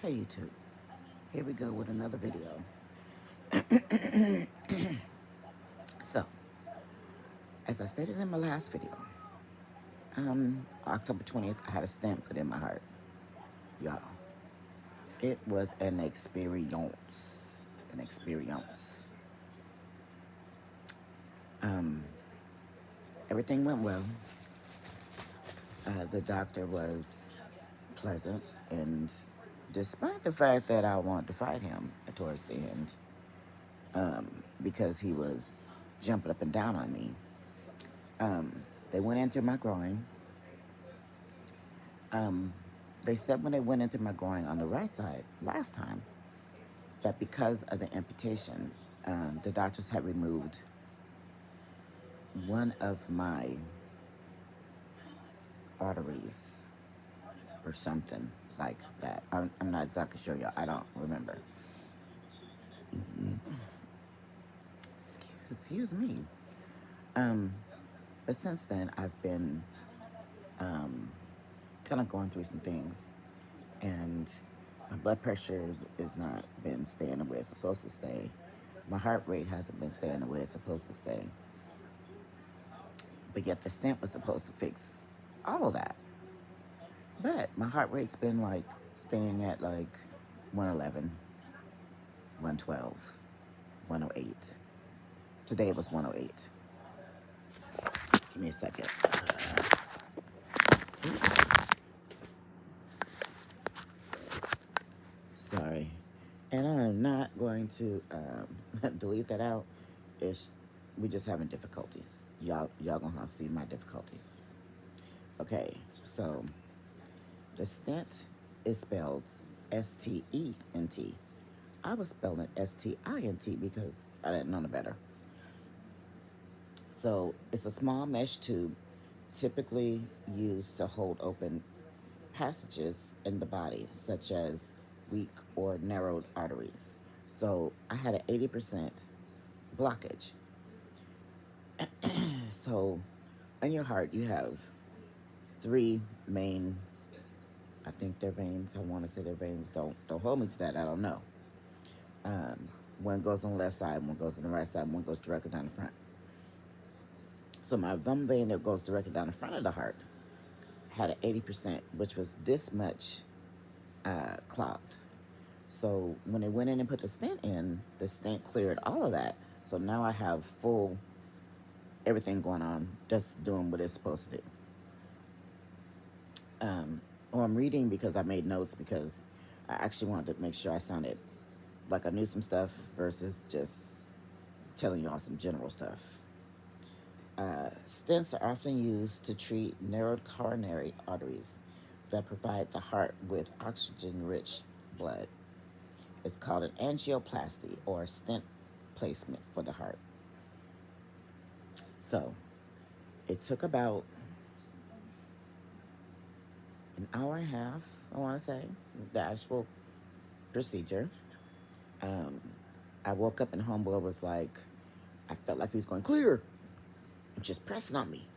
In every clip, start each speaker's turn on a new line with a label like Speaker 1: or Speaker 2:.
Speaker 1: Hey YouTube, here we go with another video. So, as I stated in my last video, October 20th, I had a stent put in my heart. Y'all, it was an experience. An experience. Um, Everything went well. The doctor was pleasant, and despite the fact that I wanted to fight him towards the end, because he was jumping up and down on me, they went in through my groin. Um, they said when they went into my groin on the right side last time that because of the amputation, the doctors had removed one of my arteries or something like that. I'm not exactly sure, y'all. I don't remember. Excuse me. Um, but since then, I've been kind of going through some things, and my blood pressure is not been staying the way it's supposed to stay. My heart rate hasn't been staying the way it's supposed to stay. But yet the stent was supposed to fix all of that. But my heart rate's been like staying at like 111, 112, 108. Today it was 108. Give me a second. Sorry. And I'm not going to delete that out. We just having difficulties. Y'all gonna have to see my difficulties. Okay, so the stent is spelled Stent. I was spelling it Stint because I didn't know no better. So it's a small mesh tube typically used to hold open passages in the body, such as weak or narrowed arteries. So I had an 80% blockage. So in your heart, you have three main, I think they're veins. I want to say they're veins. Don't hold me to that. I don't know. One goes on the left side, one goes on the right side, one goes directly down the front. So my one vein that goes directly down the front of the heart had an 80%, which was this much clogged. So when they went in and put the stent in, the stent cleared all of that. So now I have full everything going on, just doing what it's supposed to do. I'm reading because I made notes because I actually wanted to make sure I sounded like I knew some stuff versus just telling y'all some general stuff. Stents are often used to treat narrowed coronary arteries that provide the heart with oxygen-rich blood. It's called an angioplasty or stent placement for the heart. So it took about an hour and a half, I want to say, the actual procedure. I woke up and homeboy was like, I felt like he was going clear and just pressing on me.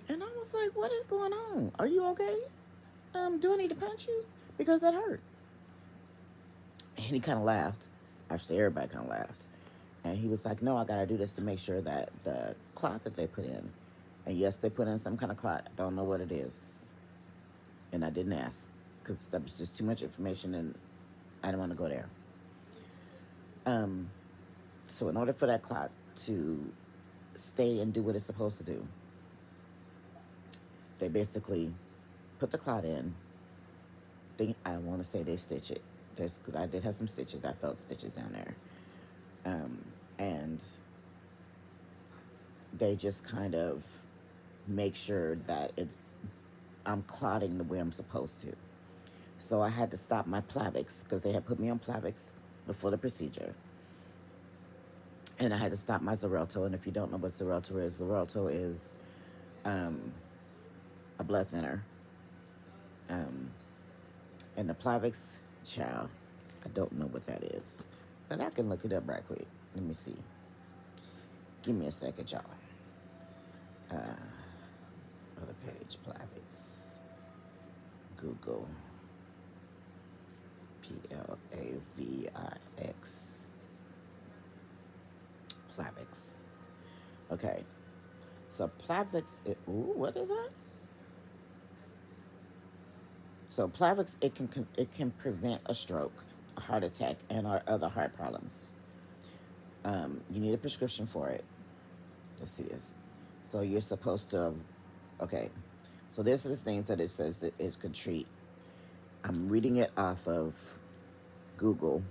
Speaker 1: And I was like, what is going on? Are you okay? Do I need to punch you? Because that hurt. And he kind of laughed. Actually, everybody kind of laughed. And he was like, no, I got to do this to make sure that the clot that they put in, and yes, they put in some kind of clot. I don't know what it is. And I didn't ask because that was just too much information and I didn't want to go there. So in order for that clot to stay and do what it's supposed to do, they basically put the clot in. I want to say they stitch it. Because I did have some stitches. I felt stitches down there. And they just kind of make sure that I'm clotting the way I'm supposed to. So I had to stop my Plavix because they had put me on Plavix before the procedure. And I had to stop my Xarelto. And if you don't know what Xarelto is a blood thinner. And the Plavix, child, I don't know what that is. But I can look it up right quick. Let me see. Give me a second, y'all. Other page, Plavix. Google. Plavix. Plavix. Okay. So Plavix. Ooh, what is that? So Plavix, it can prevent a stroke, a heart attack, and our other heart problems. You need a prescription for it. Let's see this. So you're supposed to. Okay. So this is things that it says that it can treat. I'm reading it off of Google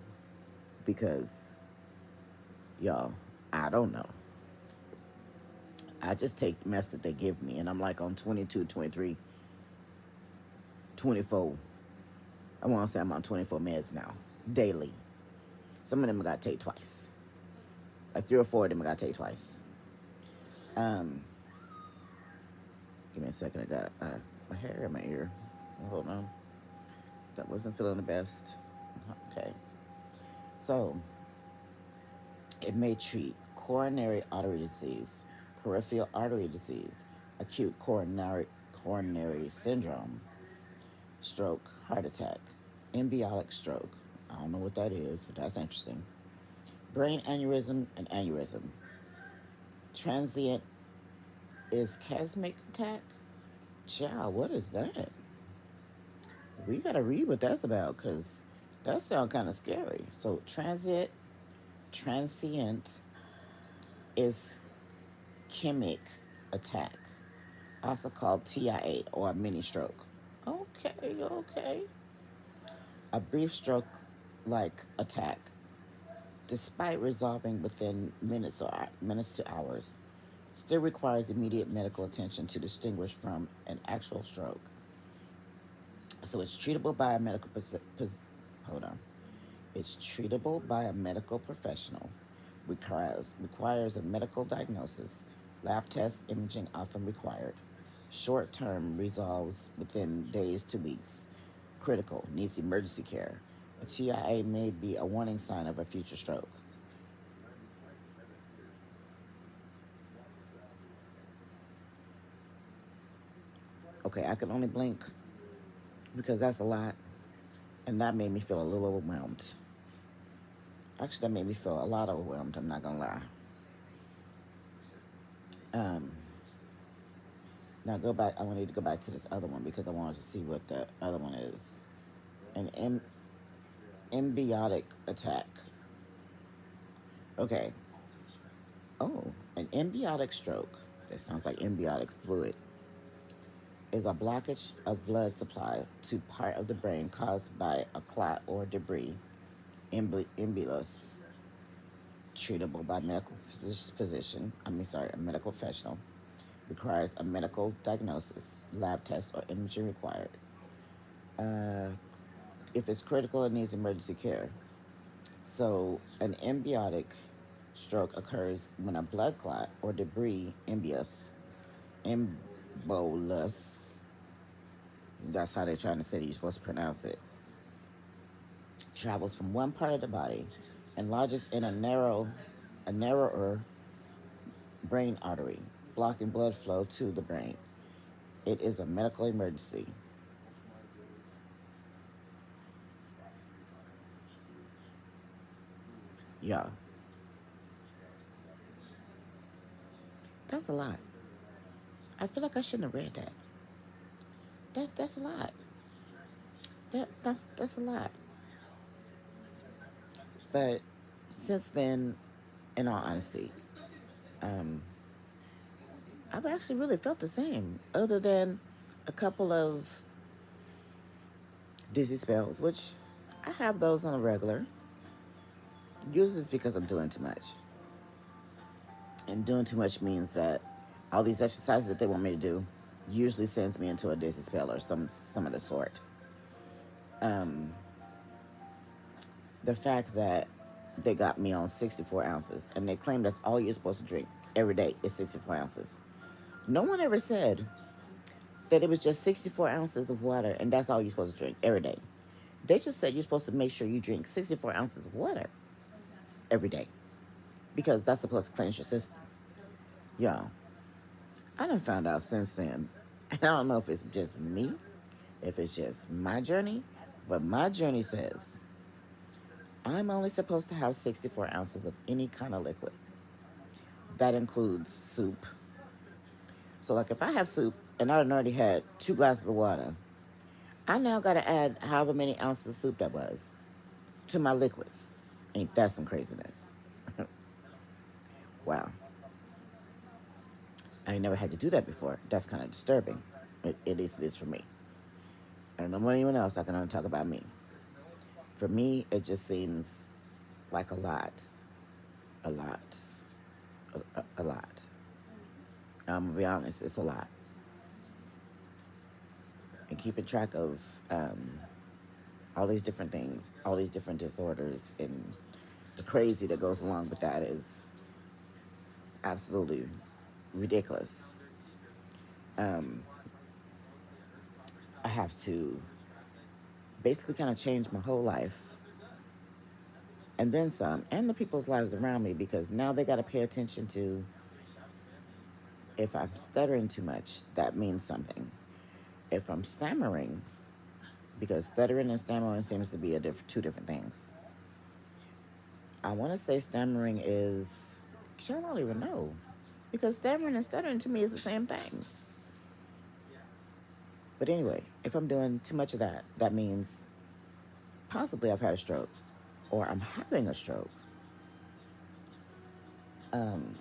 Speaker 1: because y'all, I don't know. I just take the mess that they give me, and I'm like on 22, 23, 24. I want to say I'm on 24 meds now, daily. Some of them I got to take twice. Like 3 or 4 of them I got to take twice. Um, Give me a second. I got my hair in my ear. Hold on. That wasn't feeling the best. Okay. So, it may treat coronary artery disease, peripheral artery disease, acute coronary syndrome, stroke, heart attack, embolic stroke. I don't know what that is, but that's interesting. Brain aneurysm and aneurysm. Transient ischemic attack. Child, what is that? We gotta read what that's about because that sounds kind of scary. So transient ischemic attack, also called TIA or a mini stroke. Okay, okay. A brief stroke like attack, despite resolving within minutes to hours, still requires immediate medical attention to distinguish from an actual stroke. So it's treatable by a hold on. It's treatable by a medical professional. Requires a medical diagnosis. Lab test imaging often required. Short term resolves within days to weeks. Critical needs emergency care. A TIA may be a warning sign of a future stroke. Okay, I can only blink because that's a lot, and that made me feel a little overwhelmed. Actually, that made me feel a lot overwhelmed. I'm not gonna lie. Um, Now go back. I need to go back to this other one because I wanted to see what the other one is. An embiotic attack. Okay. Oh, an embiotic stroke. That sounds like embiotic fluid. Is a blockage of blood supply to part of the brain caused by a clot or debris. Embolus. Treatable by medical physician. A medical professional. Requires a medical diagnosis, lab test, or imaging required. Uh, if it's critical, it needs emergency care. So, an embiotic stroke occurs when a blood clot or debris, embolus, that's how they're trying to say that you're supposed to pronounce it, travels from one part of the body and lodges in a narrower brain artery, blocking blood flow to the brain. It is a medical emergency. Yeah, that's a lot. I feel like I shouldn't have read that. That's a lot. That's a lot. But since then, in all honesty, um, I've actually really felt the same, other than a couple of dizzy spells, which I have those on a regular. Usually it's because I'm doing too much. And doing too much means that all these exercises that they want me to do usually sends me into a dizzy spell or some of the sort. Um, the fact that they got me on 64 ounces and they claim that's all you're supposed to drink every day is 64 ounces. No one ever said that it was just 64 ounces of water and that's all you're supposed to drink every day. They just said you're supposed to make sure you drink 64 ounces of water every day because that's supposed to cleanse your system. Y'all, I done found out since then, and I don't know if it's just me, if it's just my journey, but my journey says I'm only supposed to have 64 ounces of any kind of liquid. That includes soup. So, like, if I have soup and I already had 2 glasses of water, I now got to add however many ounces of soup that was to my liquids. Ain't that some craziness? Wow. I ain't never had to do that before. That's kind of disturbing. At least it is for me. I don't know about anyone else. I can only talk about me. For me, it just seems like a lot. A lot. A lot. I'm going to be honest, it's a lot. And keeping track of all these different things, all these different disorders, and the crazy that goes along with that is absolutely ridiculous. Um, I have to basically kind of change my whole life and then some, and the people's lives around me, because now they got to pay attention to if I'm stuttering too much, that means something. If I'm stammering, because stuttering and stammering seems to be two different things. I want to say stammering is, I don't even know, because stammering and stuttering to me is the same thing. But anyway, if I'm doing too much of that, that means possibly I've had a stroke or I'm having a stroke. Um,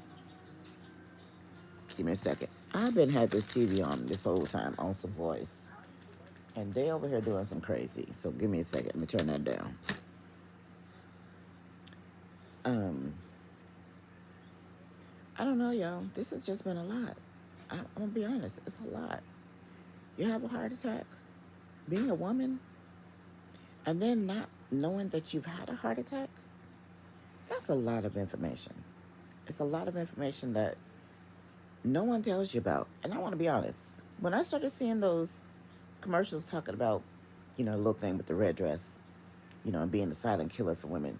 Speaker 1: Give me a second. I've been had this TV on this whole time on some voice, and they over here doing some crazy. So give me a second. Let me turn that down. Um, I don't know, y'all. This has just been a lot. I'm gonna be honest. It's a lot. You have a heart attack, being a woman, and then not knowing that you've had a heart attack. That's a lot of information. It's a lot of information that no one tells you about. And I want to be honest. When I started seeing those commercials talking about, the little thing with the red dress, and being the silent killer for women,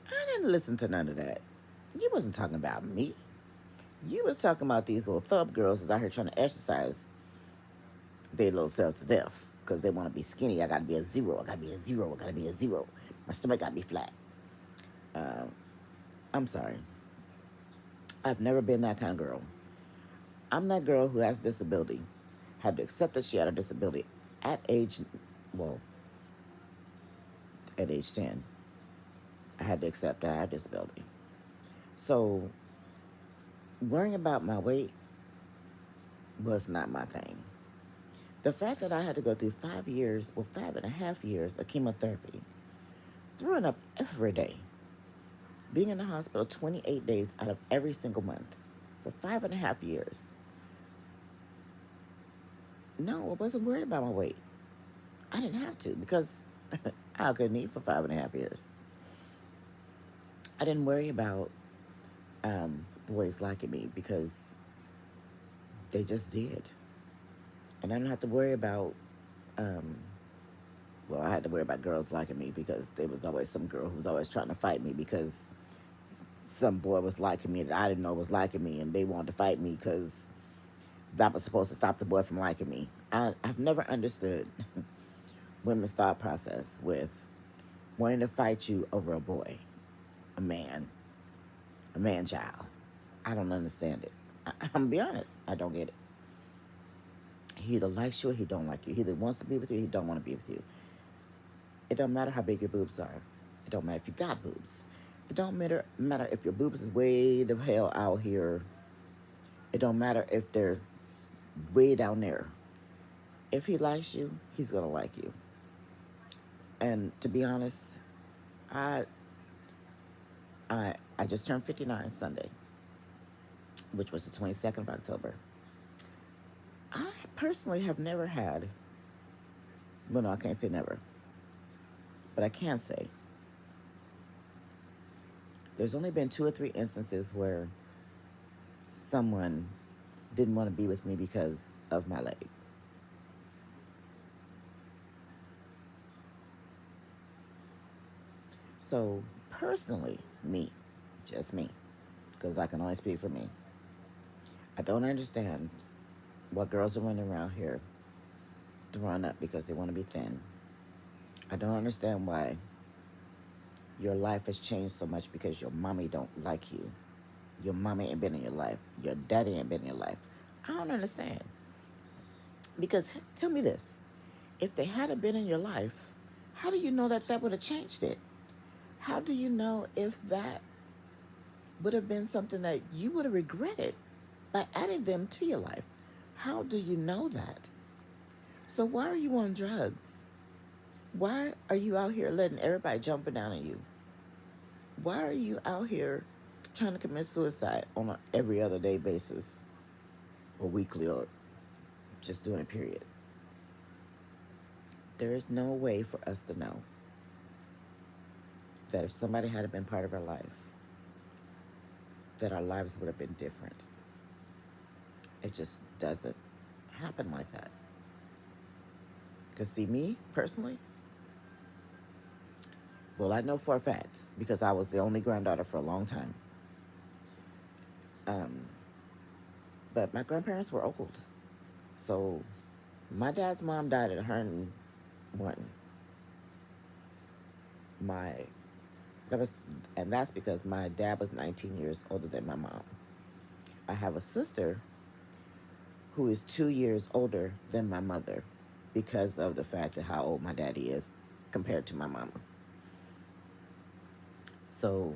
Speaker 1: I didn't listen to none of that. You wasn't talking about me. You was talking about these little thug girls that's out here trying to exercise their little selves to death because they want to be skinny. I got to be a zero. I got to be a zero. I got to be a zero. My stomach got to be flat. Uh, I'm sorry. I've never been that kind of girl. I'm that girl who has a disability, had to accept that she had a disability at well, at age 10. I had to accept that I had a disability. So worrying about my weight was not my thing. The fact that I had to go through 5 years, 5.5 years of chemotherapy, throwing up every day, being in the hospital 28 days out of every single month for 5.5 years. No, I wasn't worried about my weight. I didn't have to because I couldn't eat for 5.5 years. I didn't worry about boys liking me because they just did. And I didn't have to worry about, I had to worry about girls liking me because there was always some girl who was always trying to fight me because some boy was liking me that I didn't know was liking me, and they wanted to fight me because that was supposed to stop the boy from liking me. I've never understood women's thought process with wanting to fight you over a boy, a man child. I don't understand it. I'm gonna be honest. I don't get it. He either likes you or he don't like you. He either wants to be with you or he don't want to be with you. It don't matter how big your boobs are. It don't matter if you got boobs. It don't matter if your boobs is way the hell out here. It don't matter if they're way down there. If he likes you, he's gonna like you. And to be honest, I I just turned 59 Sunday, which was the 22nd of October. I personally have never had, well, no, I can't say never, but I can say there's only been 2 or 3 instances where someone didn't want to be with me because of my leg. So, personally, just me, because I can only speak for me, I don't understand what girls are running around here throwing up because they want to be thin. I don't understand why Your life has changed so much because your mommy don't like you. Your mommy ain't been in your life. Your daddy ain't been in your life. I don't understand. Because tell me this. If they hadn't been in your life, how do you know that that would have changed it? How do you know if that would have been something that you would have regretted by adding them to your life? How do you know that? So why are you on drugs? Why are you out here letting everybody jumping down on you? Why are you out here trying to commit suicide on a every other day basis or weekly or just doing a period? There is no way for us to know that if somebody had been part of our life, that our lives would have been different. It just doesn't happen like that. Because see, me personally, well, I know for a fact because I was the only granddaughter for a long time. Um, but my grandparents were old. So my dad's mom died at 101. My that was, and that's because my dad was 19 years older than my mom. I have a sister who is 2 years older than my mother because of the fact of how old my daddy is compared to my mama. So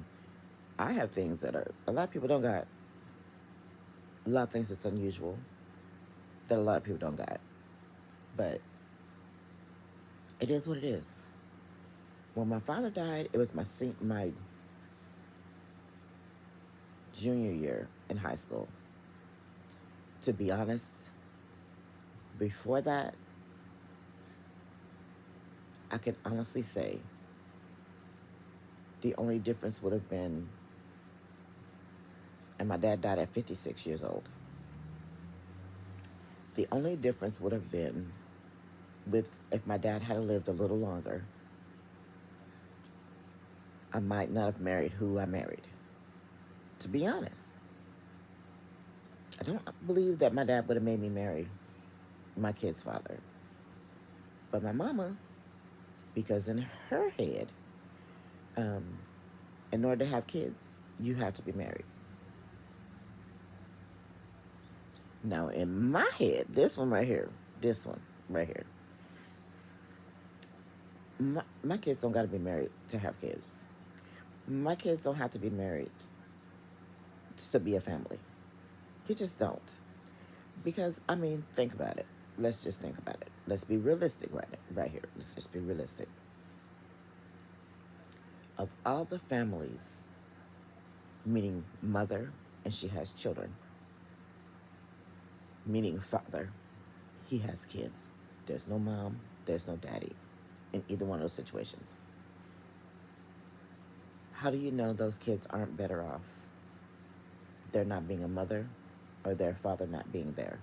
Speaker 1: I have things that are a lot of people don't got. A lot of things that's unusual that a lot of people don't got. But it is what it is. When my father died, it was my junior year in high school. To be honest, before that, I can honestly say the only difference would have been, and my dad died at 56 years old. The only difference would have been with if my dad had lived a little longer, I might not have married who I married. To be honest, I don't believe that my dad would have made me marry my kid's father. But my mama, because in her head, um, in order to have kids, you have to be married. Now, in my head, this one right here, my kids don't got to be married to have kids. My kids don't have to be married to be a family. You just don't. Because, I mean, think about it. Let's just think about it. Let's be realistic right here. Let's just be realistic. Of all the families, meaning mother, and she has children, meaning father, he has kids. There's no mom, there's no daddy in either one of those situations. How do you know those kids aren't better off? They're not being a mother or their father not being there.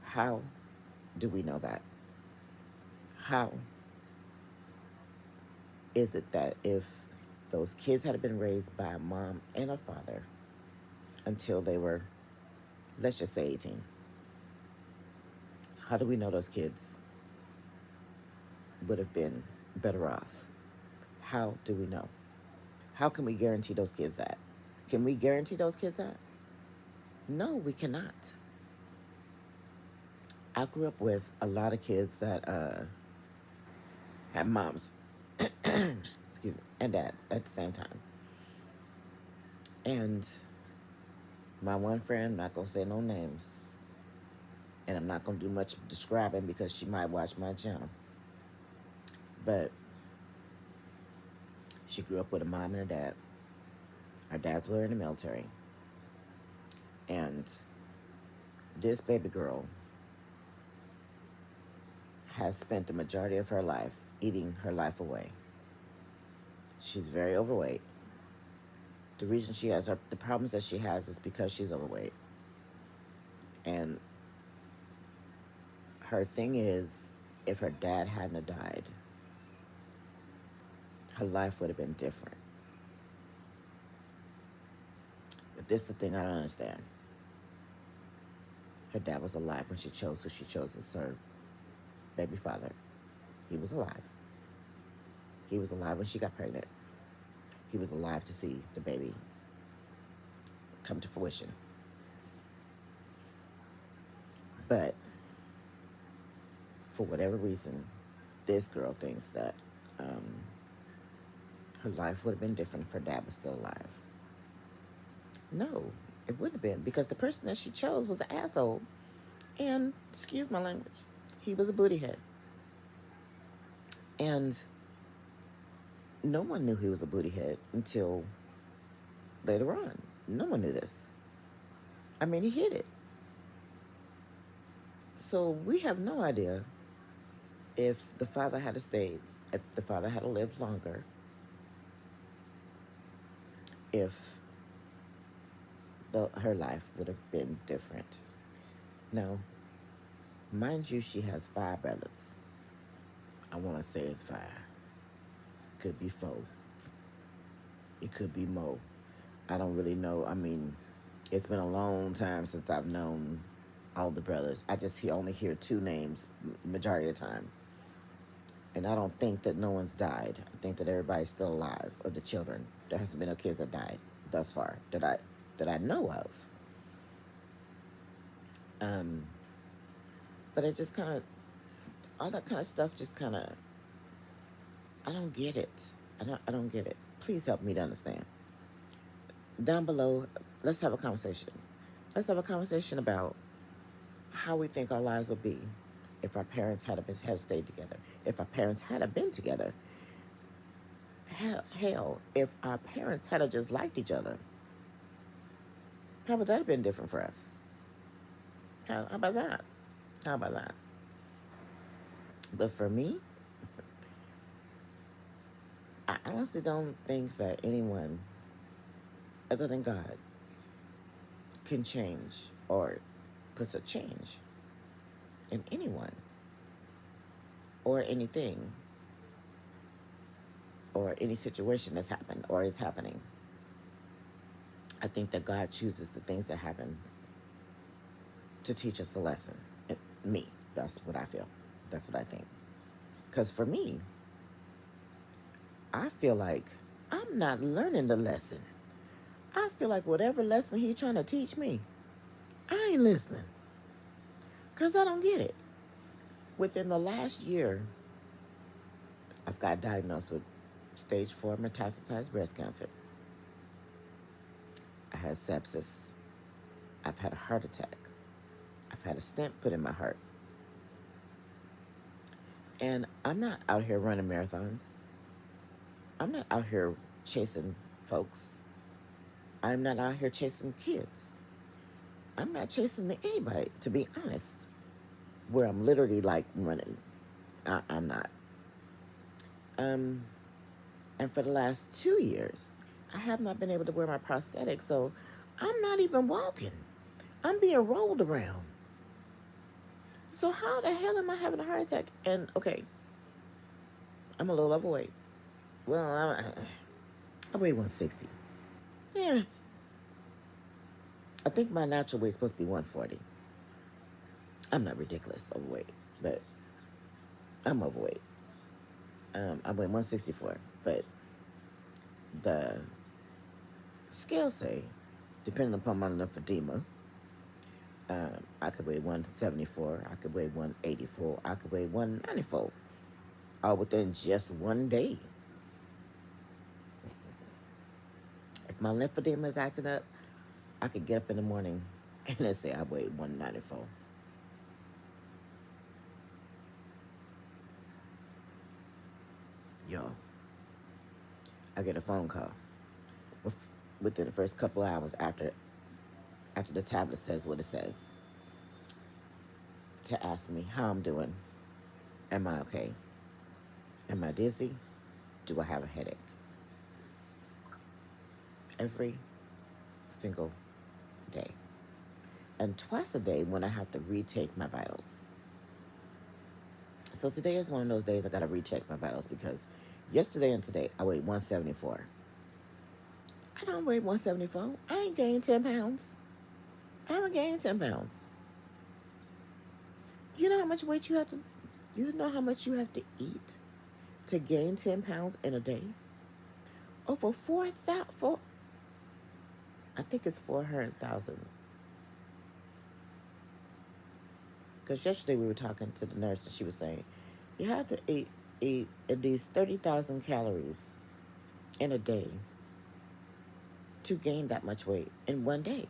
Speaker 1: How do we know that? How is it that if those kids had been raised by a mom and a father until they were, let's just say 18, how do we know those kids would have been better off? How do we know? How can we guarantee those kids that? Can we guarantee those kids that? No, we cannot. I grew up with a lot of kids that had moms, excuse me, and dads at the same time. And my one friend, not gonna say no names, and I'm not gonna do much describing because she might watch my channel. But she grew up with a mom and a dad. Her dads were in the military. And this baby girl has spent the majority of her life eating her life away. She's very overweight. The reason she has the problems that she has is because she's overweight. And her thing is, if her dad hadn't died, her life would have been different. But this is the thing I don't understand. Her dad was alive when she chose who she chose as her baby father. He was alive. He was alive when she got pregnant. he was alive to see the baby come to fruition. But for whatever reason, this girl thinks that um, her life would have been different if her dad was still alive. No, it wouldn't have been, because the person that she chose was an asshole. And, excuse my language, he was a booty head. And no one knew he was a booty head until later on. No one knew this. I mean, he hid it. So we have no idea if the father had stayed, if the father had lived longer, if her life would have been different. Now, mind you, she has 5 brothers. I want to say it's 5. Could be 4. It could be more. I don't really know. I mean, it's been a long time since I've known all the brothers. I just only hear 2 names majority of the time. And I don't think that no one's died. I think that everybody's still alive, of the children. There hasn't been no kids that died thus far that I know of. But it just kind of, all that kind of stuff just kind of, I don't get it. I don't get it. Please help me to understand. Down below, let's have a conversation. Let's have a conversation about how we think our lives would be if our parents had stayed together. If our parents had been together. Hell, if our parents had just liked each other, how would that have been different for us? How about that? How about that? But for me, I honestly don't think that anyone other than God can change or puts a change in anyone or anything or any situation that's happened or is happening. I think that God chooses the things that happen to teach us a lesson. Me, that's what I feel. That's what I think. Because for me, I feel like I'm not learning the lesson. I feel like whatever lesson he's trying to teach me, I ain't listening. Because I don't get it. Within the last year, I've got diagnosed with stage 4 metastasized breast cancer. I had sepsis. I've had a heart attack. I've had a stent put in my heart. And I'm not out here running marathons. I'm not out here chasing folks. I'm not out here chasing kids. I'm not chasing anybody, to be honest, where I'm literally like running. I'm not. And for the last 2 years, I have not been able to wear my prosthetic, so I'm not even walking. I'm being rolled around. So how the hell am I having a heart attack? And okay, I'm a little overweight. Well, I weigh 160. Yeah. I think my natural weight is supposed to be 140. I'm not ridiculous overweight, but I'm overweight. I weigh 164, but the scale say, depending upon my lymphedema, I could weigh 174, I could weigh 184, I could weigh 194, all within just one day. If my lymphedema is acting up, I could get up in the morning and let's say I weigh 194. Yo, I get a phone call within the first couple hours after the tablet says what it says to ask me how I'm doing. Am I okay? Am I dizzy? Do I have a headache? Every single day. And twice a day when I have to retake my vitals. So today is one of those days I got to recheck my vitals because yesterday and today I weighed 174. I don't weigh 174. I ain't gained 10 pounds. I haven't gained 10 pounds. You know how much weight you have to eat to gain 10 pounds in a day? Over 4,000. I think it's 400,000. Because yesterday we were talking to the nurse and she was saying, you have to eat at least 30,000 calories in a day to gain that much weight in one day.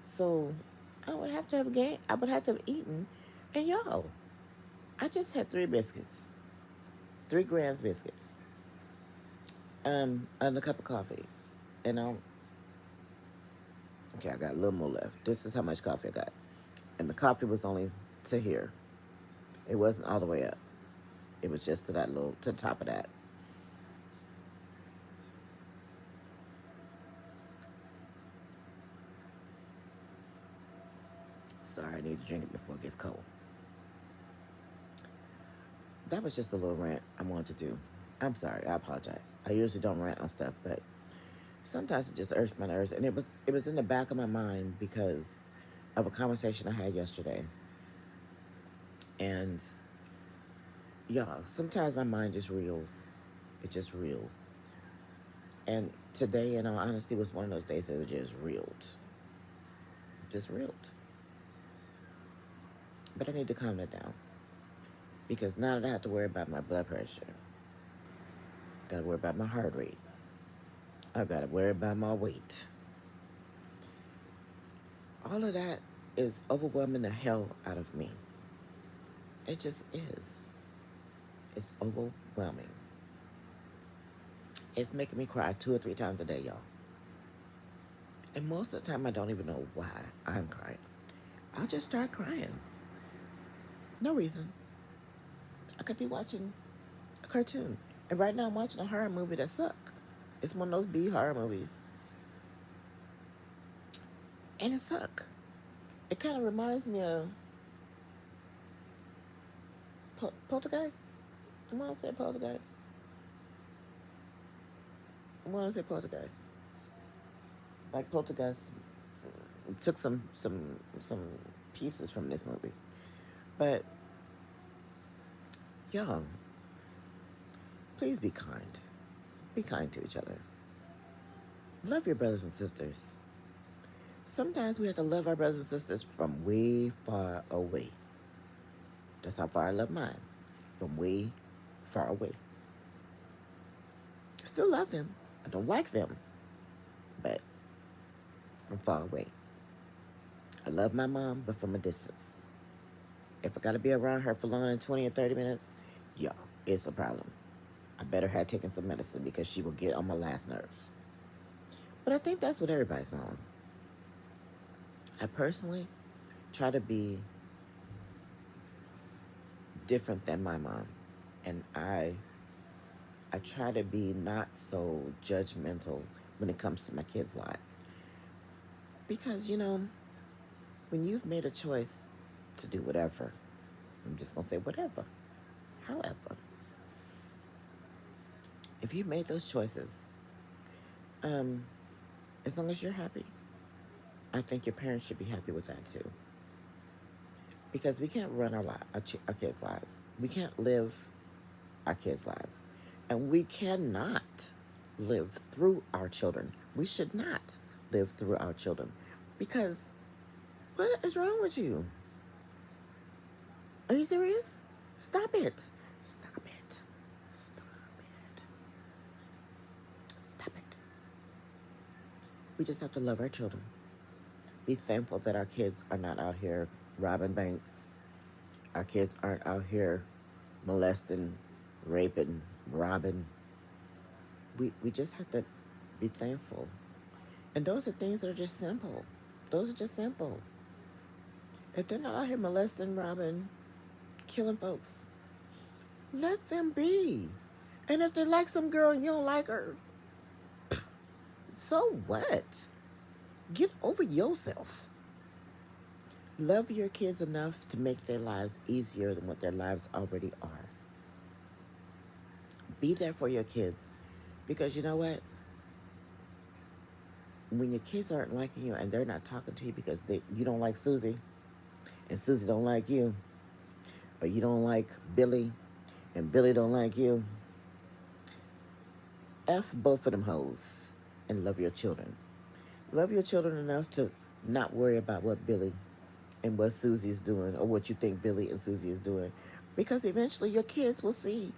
Speaker 1: So I would have to have gained, I would have to have eaten. And y'all, I just had 3 biscuits, 3 grams biscuits, and a cup of coffee. And okay, I got a little more left. This is how much coffee I got. And the coffee was only to here. It wasn't all the way up. It was just to to the top of that. Sorry, I need to drink it before it gets cold. That was just a little rant I wanted to do. I'm sorry, I apologize. I usually don't rant on stuff, but sometimes it just irks my nerves. And it was in the back of my mind because of a conversation I had yesterday. And y'all, sometimes my mind just reels. It just reels. And today, in all honesty, was one of those days that it just reeled. Just reeled. But I need to calm that down. Because now that I have to worry about my blood pressure, I gotta worry about my heart rate. I gotta worry about my weight. All of that is overwhelming the hell out of me. It just is. It's overwhelming. It's making me cry 2 or 3 times a day, y'all. And most of the time, I don't even know why I'm crying. I'll just start crying. No reason. I could be watching a cartoon. And right now, I'm watching a horror movie that sucks. It's one of those B horror movies. And it sucks. It kind of reminds me of Poltergeist. I want to say Poltergeist. I want to say Poltergeist. Like Poltergeist took some pieces from this movie. But y'all, please be kind. Be kind to each other. Love your brothers and sisters. Sometimes we have to love our brothers and sisters from way far away. That's how far I love mine. From way far away. Still love them. I don't like them. But from far away. I love my mom, but from a distance. If I gotta be around her for longer than 20 or 30 minutes, y'all, it's a problem. I better have taken some medicine because she will get on my last nerve. But I think that's what everybody's mom. I personally try to be different than my mom. And I try to be not so judgmental when it comes to my kids' lives. Because, when you've made a choice to do whatever, I'm just going to say whatever. However, if you made those choices, as long as you're happy, I think your parents should be happy with that too. Because we can't run our kids' lives. We can't live our kids' lives. And we cannot live through our children. We should not live through our children. Because what is wrong with you? Are you serious? Stop it. Stop it. Stop it. Stop it. We just have to love our children. Be thankful that our kids are not out here robbing banks. Our kids aren't out here molesting, raping, robbing. We just have to be thankful. And those are things that are just simple. Those are just simple. If they're not out here molesting, robbing, killing folks, let them be. And if they like some girl and you don't like her, so what? Get over yourself. Love your kids enough to make their lives easier than what their lives already are. Be there for your kids. Because you know what? When your kids aren't liking you and they're not talking to you because you don't like Susie, and Susie don't like you, or you don't like Billy, and Billy don't like you, F both of them hoes and love your children. Love your children enough to not worry about what Billy and what Susie is doing or what you think Billy and Susie is doing. Because eventually your kids will see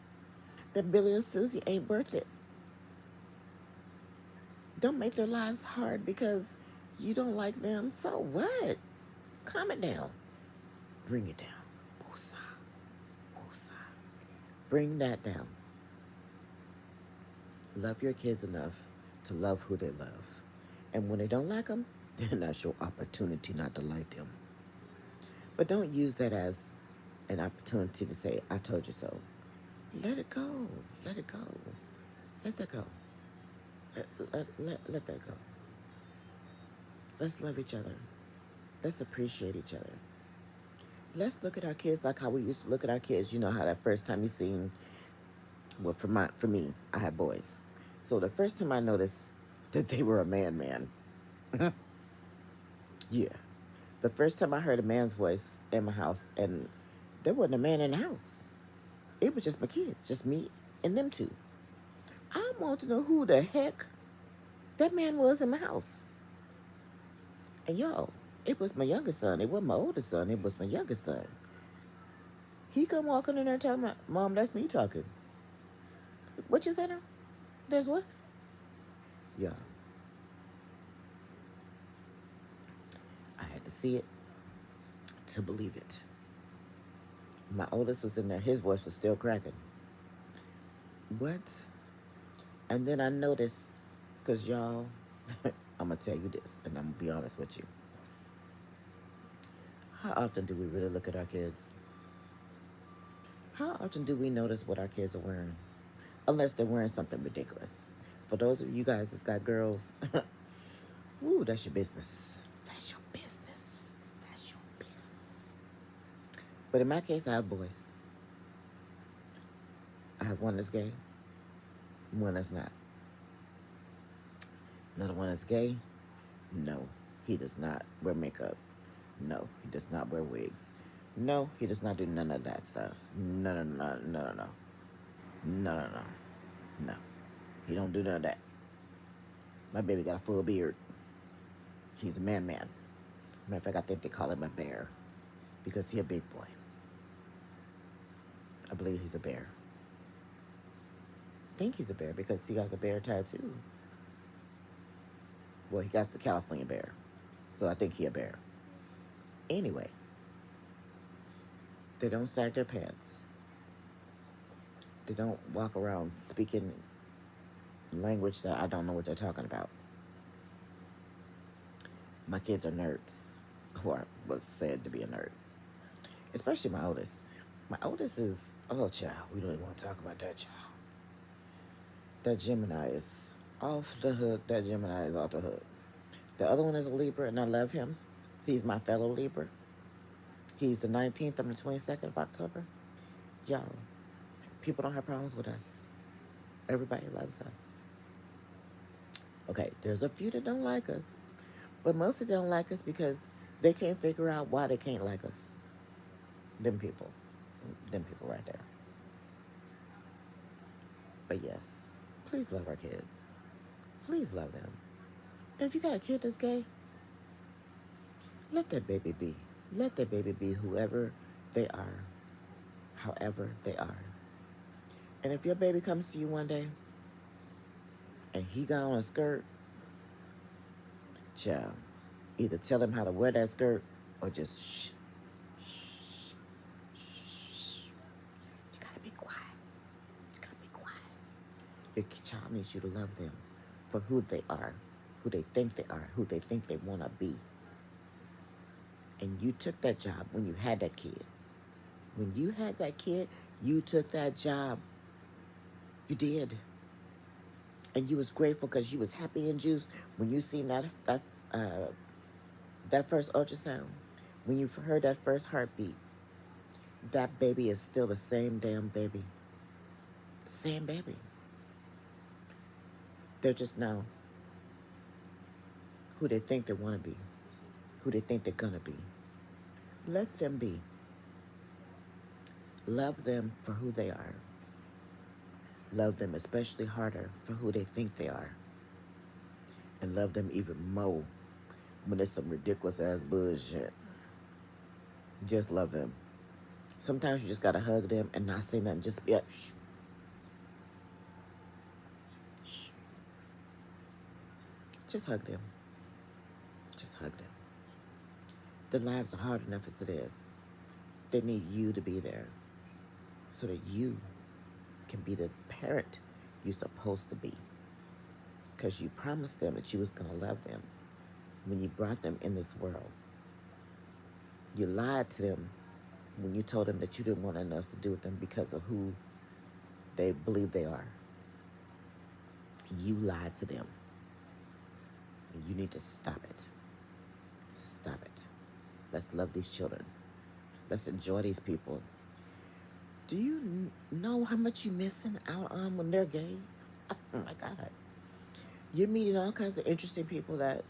Speaker 1: that Billy and Susie ain't worth it. Don't make their lives hard because you don't like them. So what? Calm it down. Bring it down. Woosah. Woosah. Bring that down. Love your kids enough to love who they love. And when they don't like them, then that's your opportunity not to like them. But don't use that as an opportunity to say, I told you so. Let it go. Let it go. Let that go. Let that go. Let's love each other. Let's appreciate each other. Let's look at our kids like how we used to look at our kids. You know how that first time you seen, well, for me, I had boys. So the first time I noticed that they were a man, yeah. The first time I heard a man's voice in my house, and there wasn't a man in the house. It was just my kids, just me and them two. I want to know who the heck that man was in my house. And y'all, it was my youngest son. It wasn't my oldest son. It was my youngest son. He come walking in there telling me, Mom, that's me talking. What you say now? There's what? Yeah. I had to see it to believe it. My oldest was in there. His voice was still cracking. What? And then I noticed, because y'all, I'm going to tell you this, and I'm going to be honest with you. How often do we really look at our kids? How often do we notice what our kids are wearing? Unless they're wearing something ridiculous. For those of you guys that's got girls, woo, that's your business. That's your business. That's your business. But in my case, I have boys. I have one that's gay, one that's not. Another one that's gay. No, he does not wear makeup. No, he does not wear wigs. No, he does not do none of that stuff. No, no, no, no, no, no. No, no, no. No. He don't do none of that. My baby got a full beard. He's a man. Matter of fact, I think they call him a bear because he a big boy. I believe he's a bear. I think he's a bear because he has a bear tattoo. Well, he got the California bear. So I think he a bear. Anyway, they don't sag their pants. They don't walk around speaking language that I don't know what they're talking about. My kids are nerds, or was said to be a nerd. Especially my oldest. My oldest is, oh child, we don't even want to talk about that child. That Gemini is off the hook. That Gemini is off the hook. The other one is a Libra, and I love him. He's my fellow Libra. He's the 19th and the 22nd of October. Y'all, people don't have problems with us. Everybody loves us. Okay, there's a few that don't like us, but mostly don't like us because they can't figure out why they can't like us. Them people right there. But yes, please love our kids. Please love them. And if you got a kid that's gay, let that baby be. Let that baby be whoever they are, however they are. And if your baby comes to you one day and he got on a skirt, child, either tell him how to wear that skirt or just shh, shh, shh. You gotta be quiet. You gotta be quiet. Your child needs you to love them for who they are, who they think they are, who they think they want to be. And you took that job when you had that kid. When you had that kid, you took that job. You did. And you was grateful because you was happy and juiced when you seen that first ultrasound. When you heard that first heartbeat. That baby is still the same damn baby. Same baby. They're just now who they think they want to be. Who they think they're going to be. Let them be. Love them for who they are. Love them especially harder for who they think they are. And love them even more when it's some ridiculous ass bullshit. Just love them. Sometimes you just gotta hug them and not say nothing. Just be like, shh, shh. Just hug them. Just hug them. Their lives are hard enough as it is. They need you to be there so that you can be the parent you're supposed to be. Because you promised them that you was going to love them when you brought them in this world. You lied to them when you told them that you didn't want nothing else to do with them because of who they believe they are. You lied to them. And you need to stop it. Stop it. Let's love these children. Let's enjoy these people. Do you know how much you're missing out on when they're gay? Oh my God. You're meeting all kinds of interesting people that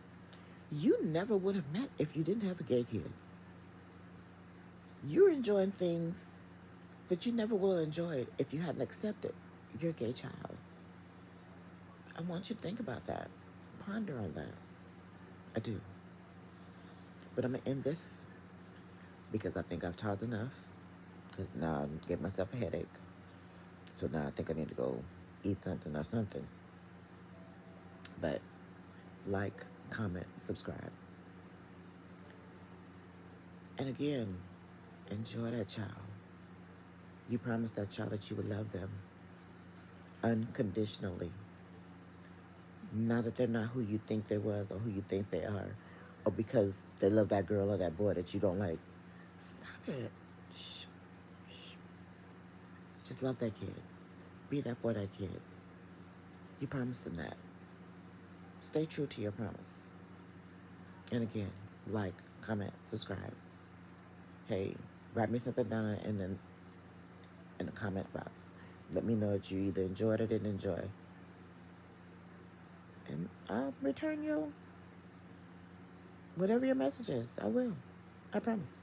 Speaker 1: you never would have met if you didn't have a gay kid. You're enjoying things that you never would have enjoyed if you hadn't accepted your gay child. I want you to think about that. Ponder on that. I do. But I'm going to end this because I think I've talked enough. Because now I'm getting myself a headache. So now I think I need to go eat something or something. But like, comment, subscribe. And again, enjoy that child. You promised that child that you would love them unconditionally. Not that they're not who you think they was or who you think they are, or because they love that girl or that boy that you don't like. Stop it. Shh. Shh. Just love that kid. Be there for that kid. You promised them that. Stay true to your promise. And again, like, comment, subscribe. Hey, write me something down in the comment box. Let me know that you either enjoyed or didn't enjoy. And I'll return your, whatever your message is. I will. I promise.